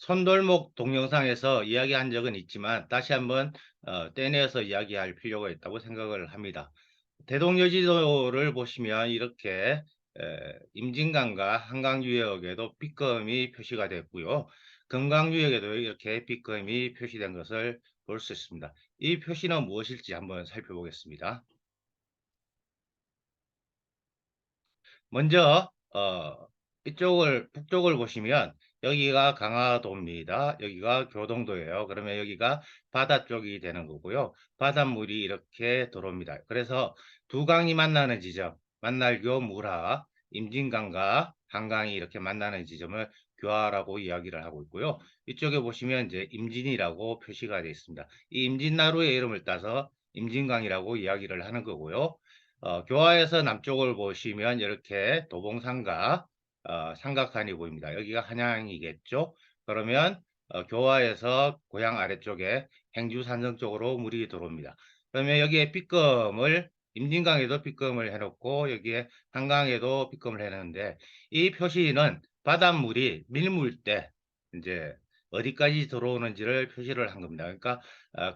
손돌목 동영상에서 이야기한 적은 있지만 다시 한번 떼내서 이야기할 필요가 있다고 생각을 합니다. 대동여지도를 보시면 이렇게 임진강과 한강유역에도 B금이 표시가 됐고요. 금강유역에도 이렇게 B금이 표시된 것을 볼 수 있습니다. 이 표시는 무엇일지 한번 살펴보겠습니다. 먼저 이쪽을 북쪽을 보시면 여기가 강화도입니다. 여기가 교동도예요. 그러면 여기가 바다 쪽이 되는 거고요. 바닷물이 이렇게 들어옵니다. 그래서 두 강이 만나는 지점, 만날교 무하, 임진강과 한강이 이렇게 만나는 지점을 교하라고 이야기를 하고 있고요. 이쪽에 보시면 이제 임진이라고 표시가 되어 있습니다. 이 임진나루의 이름을 따서 임진강이라고 이야기를 하는 거고요. 교화에서 남쪽을 보시면 이렇게 도봉산과 삼각산이 보입니다. 여기가 한양이겠죠. 그러면 교화에서 고향 아래쪽에 행주산성 쪽으로 물이 들어옵니다. 그러면 여기에 B금을 임진강에도 B금을 해놓고 여기에 한강에도 B금을 해놓는데 이 표시는 바닷물이 밀물 때 이제 어디까지 들어오는지를 표시를 한 겁니다. 그러니까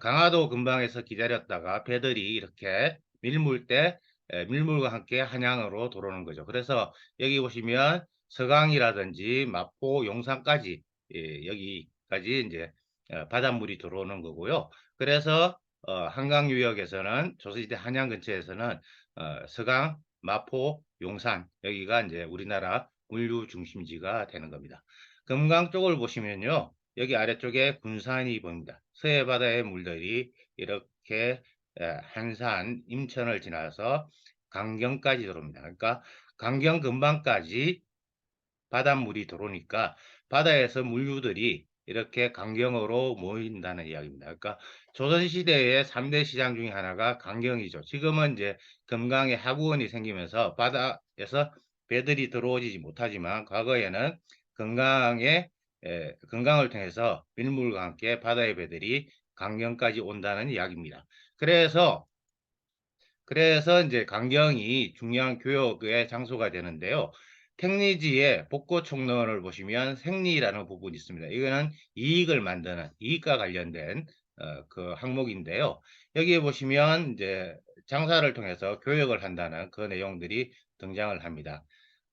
강화도 근방에서 기다렸다가 배들이 이렇게 밀물 때 밀물과 함께 한양으로 들어오는 거죠. 그래서 여기 보시면 서강이라든지 마포, 용산까지 여기까지 이제 바닷물이 들어오는 거고요. 그래서 한강유역에서는 조선시대 한양 근처에서는 서강, 마포, 용산 여기가 이제 우리나라 물류 중심지가 되는 겁니다. 금강 쪽을 보시면요. 여기 아래쪽에 군산이 보입니다. 서해 바다의 물들이 이렇게 한산, 임천을 지나서 강경까지 들어옵니다. 그러니까 강경 근방까지 바닷물이 들어오니까 바다에서 물류들이 이렇게 강경으로 모인다는 이야기입니다. 그러니까 조선시대의 3대 시장 중에 하나가 강경이죠. 지금은 이제 금강에 하구원이 생기면서 바다에서 배들이 들어오지 못하지만 과거에는 금강을 통해서 밀물과 함께 바다의 배들이 강경까지 온다는 이야기입니다. 그래서 이제 강경이 중요한 교역의 장소가 되는데요. 택리지의 복고 총론을 보시면 생리라는 부분이 있습니다. 이거는 이익을 만드는 이익과 관련된 그 항목인데요. 여기에 보시면 이제 장사를 통해서 교역을 한다는 그 내용들이 등장을 합니다.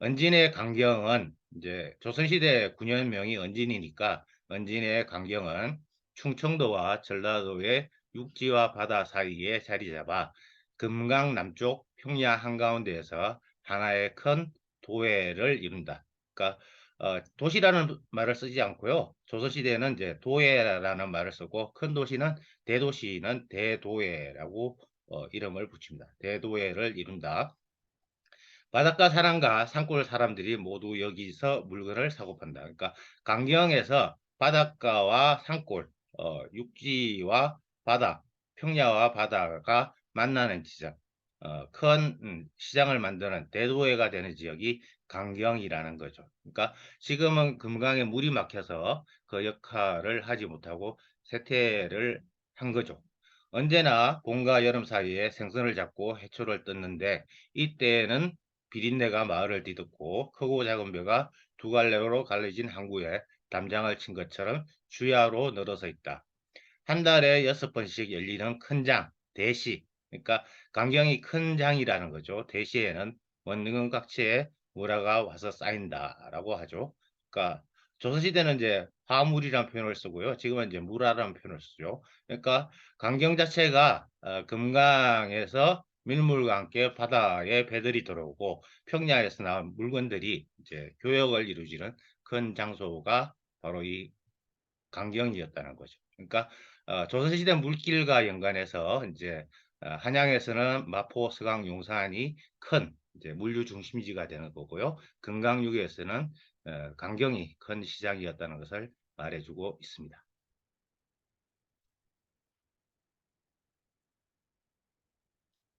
은진의 강경은 이제 조선시대 군현명이 은진이니까 은진의 강경은 충청도와 전라도의 육지와 바다 사이에 자리 잡아 금강 남쪽 평야 한가운데에서 하나의 큰 도회를 이룬다. 그러니까 도시라는 말을 쓰지 않고요. 조선시대에는 이제 도회라는 말을 쓰고 큰 도시는 대도시는 대도회라고 이름을 붙입니다. 대도회를 이룬다. 바닷가 사람과 산골 사람들이 모두 여기서 물건을 사고 판다. 그러니까 강경에서 바닷가와 산골, 육지와 바다, 평야와 바다가 만나는 지점, 큰 시장을 만드는 대도회가 되는 지역이 강경이라는 거죠. 그러니까 지금은 금강에 물이 막혀서 그 역할을 하지 못하고 쇠퇴를 한 거죠. 언제나 봄과 여름 사이에 생선을 잡고 해초를 뜯는데 이때에는 비린내가 마을을 뒤덮고 크고 작은 벼가 두 갈래로 갈라진 항구에 담장을 친 것처럼 주야로 늘어서 있다. 한 달에 6번씩 열리는 큰 장, 대시. 그러니까 강경이 큰 장이라는 거죠. 대시에는 원능은 각지에 무라가 와서 쌓인다라고 하죠. 그러니까 조선시대는 이제 화물이라는 표현을 쓰고요. 지금은 이제 무라라는 표현을 쓰죠. 그러니까 강경 자체가 금강에서 밀물과 함께 바다에 배들이 들어오고 평야에서 나온 물건들이 이제 교역을 이루어지는 큰 장소가 바로 이 강경이었다는 거죠. 그러니까 조선시대 물길과 연관해서 이제 한양에서는 마포, 서강, 용산이 큰 이제 물류 중심지가 되는 거고요. 금강육에서는 강경이 큰 시장이었다는 것을 말해주고 있습니다.